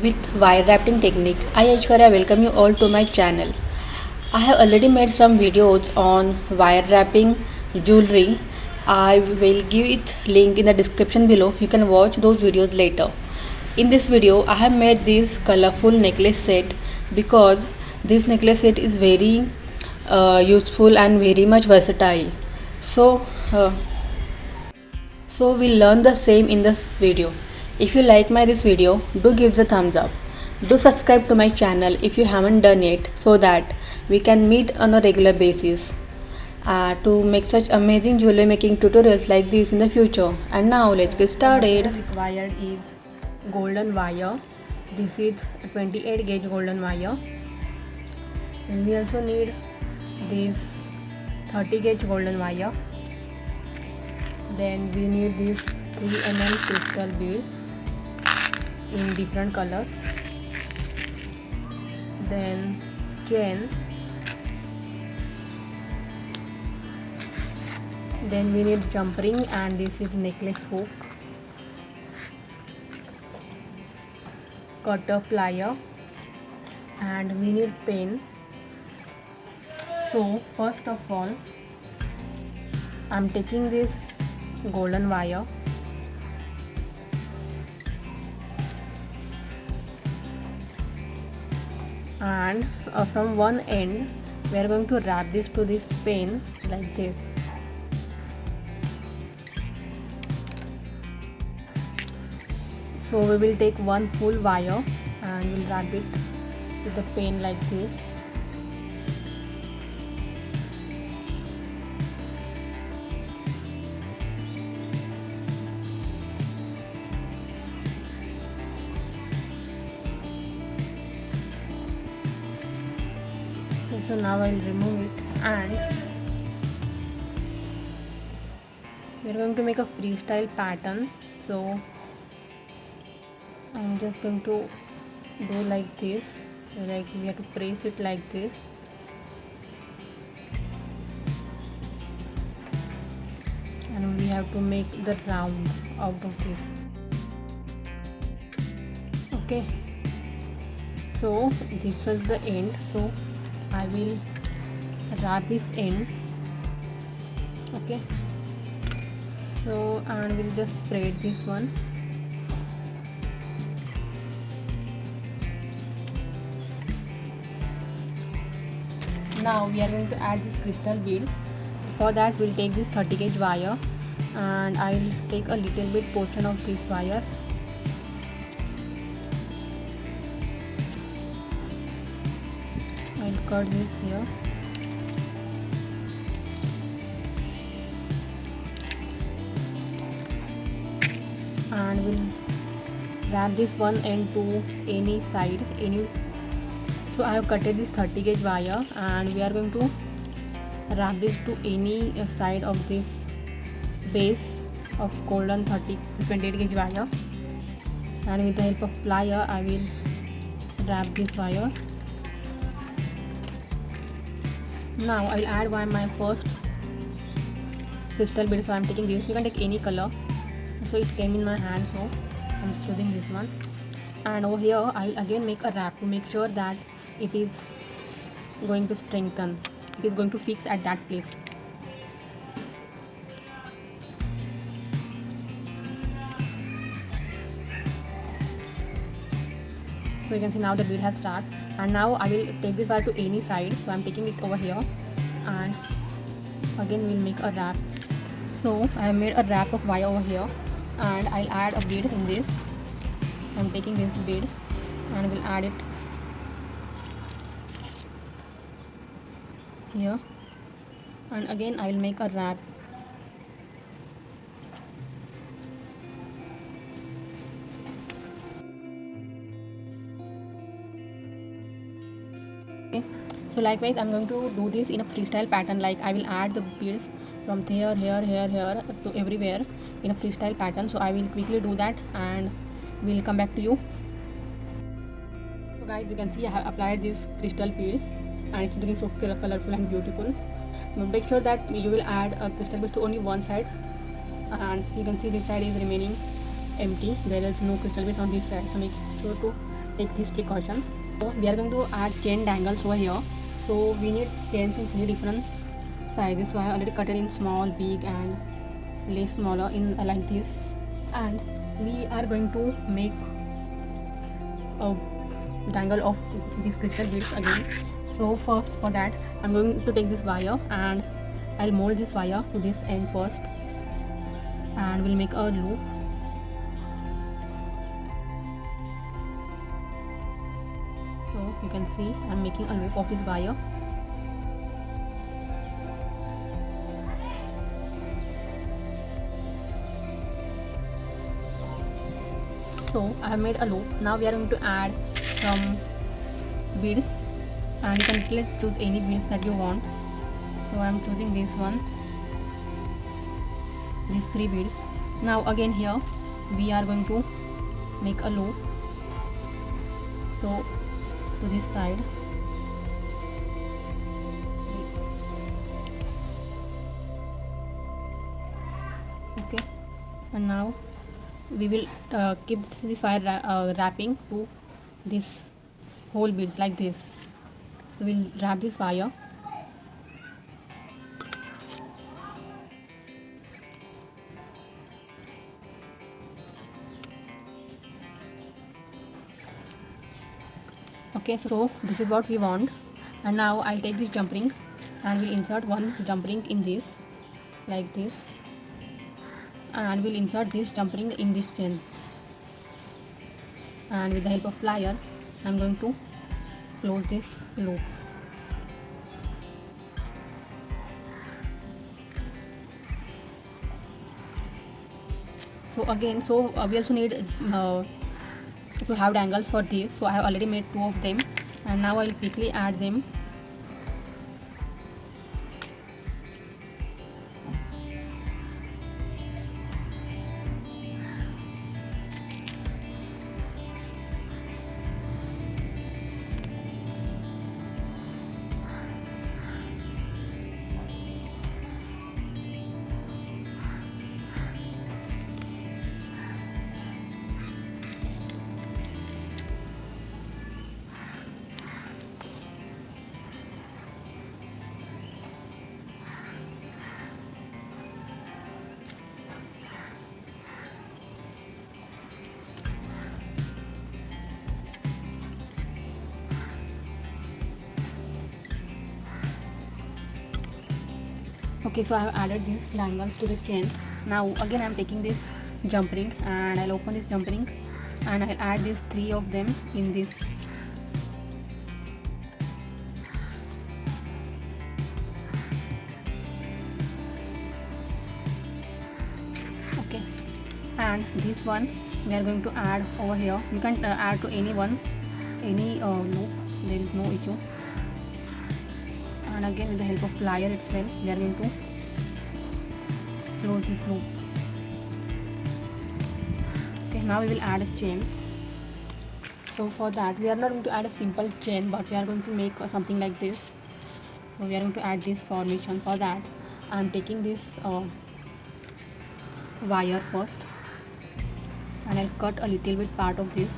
with wire wrapping technique. I Aishwarya welcome you all to my channel. I have already made some videos on wire wrapping jewelry. I will give it link in the description below. You can watch those videos later. In this video I have made this colorful necklace set because this necklace set is very useful and very much versatile. So uh, so we'll learn the same in this video. If you like this video, do give the thumbs up. Do subscribe to my channel if you haven't done yet so that we can meet on a regular basis to make such amazing jewelry making tutorials like this in the future. And now let's get started. Required is golden wire. This is 28 gauge golden wire. And we also need this 30 gauge golden wire. Then we need these 3 mm crystal beads in different colors. Then chain. Then we need jump ring, and this is necklace hook, cutter plier, and we need pen. So first of all, I'm taking this golden wire and from one end we are going to wrap this to this pen like this. So we will take one full wire and we'll wrap it to the pen like this. Okay, so now I'll remove it and we're going to make a freestyle pattern. So I'm just going to do like this, like we have to press it like this. And we have to make the round out of this. Okay, so this is the end. So I will wrap this end. Okay, so and we'll just spread this one. Now we are going to add this crystal bead. For that we'll take this 30 gauge wire and I'll take a little bit portion of this wire. I'll cut this here. And we'll wrap this one end to any side, so I have cutted this 30 gauge wire and we are going to wrap this to any side of this base of golden 28 gauge wire, and with the help of plier I will wrap this wire. Now I'll add my first crystal bead. So I'm taking this, you can take any color. So it came in my hand, so I'm choosing this one. And over here I'll again make a wrap to make sure that it is going to strengthen, it is going to fix at that place. So you can see now the bead has started, and now I will take this wire to any side. So I'm taking it over here and again we'll make a wrap. So I have made a wrap of wire over here and I'll add a bead in this. I'm taking this bead and we'll add it here, and again I will make a wrap. Okay, so likewise I'm going to do this in a freestyle pattern. Like I will add the beads from here to everywhere in a freestyle pattern. So I will quickly do that and we'll come back to you. So guys, you can see I have applied these crystal beads and it's looking so colorful and beautiful. Now make sure that you will add a crystal beads to only one side, and you can see this side is remaining empty. There is no crystal beads on this side, so make sure to take this precaution. So we are going to add chain dangles over here. So we need chains in 3 different sizes. So I have already cut it in small, big and less smaller in like this. And we are going to make a dangle of these crystal beads again. So for that I'm going to take this wire and I'll mold this wire to this end first, and we'll make a loop. So you can see I'm making a loop of this wire. So I have made a loop. Now we are going to add some beads, and you can literally choose any beads that you want. So I am choosing this one, these 3 beads. Now again here we are going to make a loop. So to this side, okay, and now we will keep this wire wrapping to this whole beads like this. So we'll wrap this wire. Okay, so this is what we want, and now I'll take this jump ring and we'll insert one jump ring in this like this, and we'll insert this jump ring in this chain, and with the help of plier I'm going to close this loop. So again, we also need to have dangles for this. So I have already made 2 of them, and now I'll quickly add them. Okay, so I have added these dangles to the chain. Now again I'm taking this jump ring and I'll open this jump ring and I'll add these 3 of them in this. Okay, and this one we are going to add over here. You can add to any one, any loop, there is no issue. And again with the help of plier itself we are going to close this loop. Okay, now we will add a chain. So for that we are not going to add a simple chain, but we are going to make something like this. So we are going to add this formation. For that I am taking this wire first and I'll cut a little bit part of this.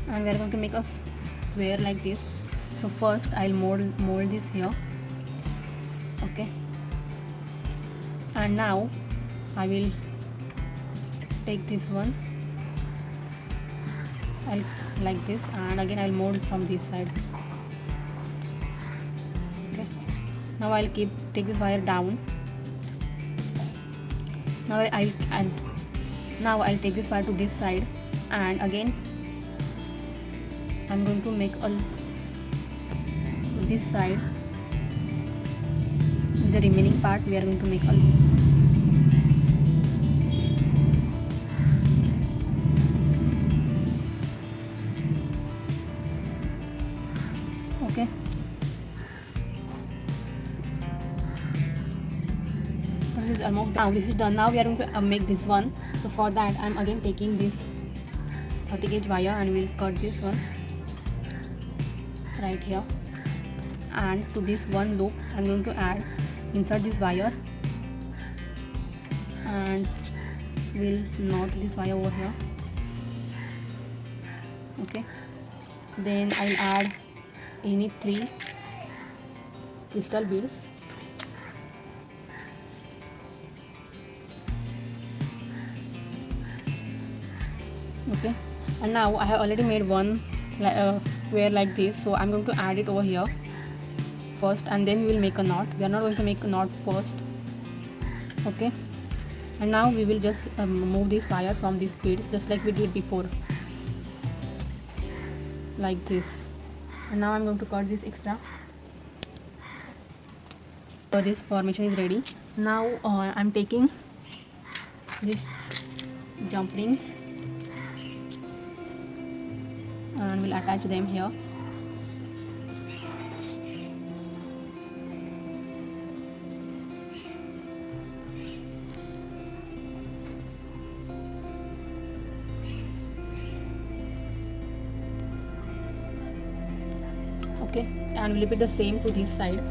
And we are going to make a square like this. So first I'll mold this here. Okay, and now I will take this one, I'll like this, and again I'll mold from this side. Okay, now I'll take this wire down. Now I'll take this wire to this side, and again I'm going to make this side. The remaining part we are going to make a loop. Okay, this is almost done. This is done. Now we are going to make this one. So for that I'm again taking this 30 gauge wire and we'll cut this one right here, and to this one loop I'm going to insert this wire will knot this wire over here. Okay, then I'll add any 3 crystal beads. Okay, and now I have already made one square like this, so I'm going to add it over here first, and then we will make a knot. We are not going to make a knot first. Okay, and now we will just move this wire from these beads just like we did before, like this. And now I'm going to cut this extra. So this formation is ready. Now I'm taking these jump rings and will attach them here. Okay, and we'll repeat the same to this side.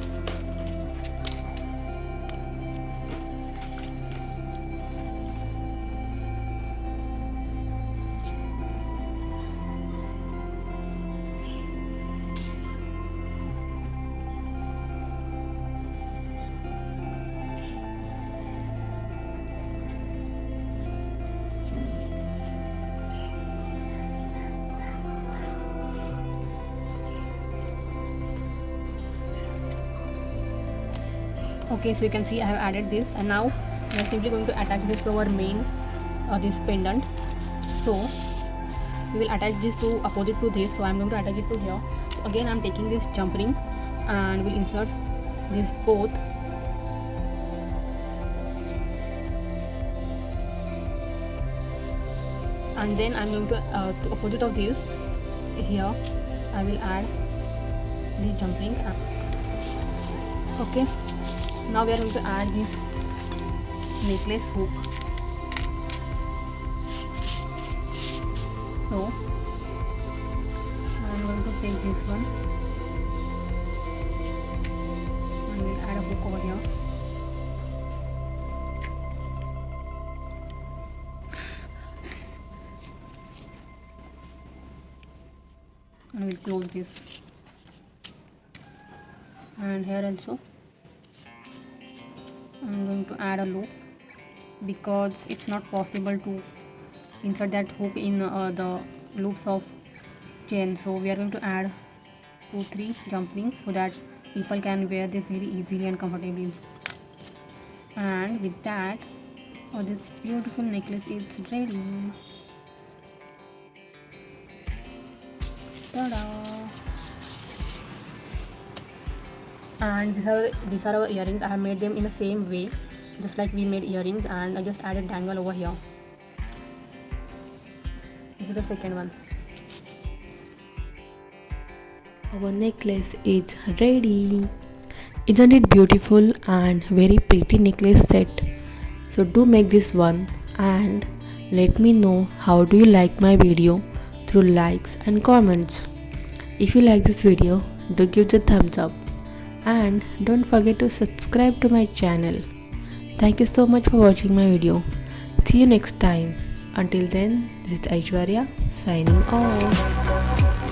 Okay, so you can see I have added this, and now we are simply going to attach this to our main this pendant. So we will attach this to opposite to this, so I'm going to attach it to here. So again I'm taking this jump ring and will insert this both, and then I'm going to opposite of this here I will add this jump ring. Okay, now we are going to add this necklace hook. So I'm going to take this one and we'll add a hook over here. And we'll close this, and here also I'm going to add a loop because it's not possible to insert that hook in the loops of chain. So we are going to add 2-3 jump rings so that people can wear this very easily and comfortably. And with that, this beautiful necklace is ready. Ta-da! And these are our earrings. I have made them in the same way just like we made earrings, and I just added dangle over here. This is the second one. Our necklace is ready. Isn't it beautiful and very pretty necklace set? So do make this one and let me know how do you like my video through likes and comments. If you like this video, do give it a thumbs up and don't forget to subscribe to my channel. Thank you so much for watching my video. See you next time. Until then, this is Aishwarya signing off.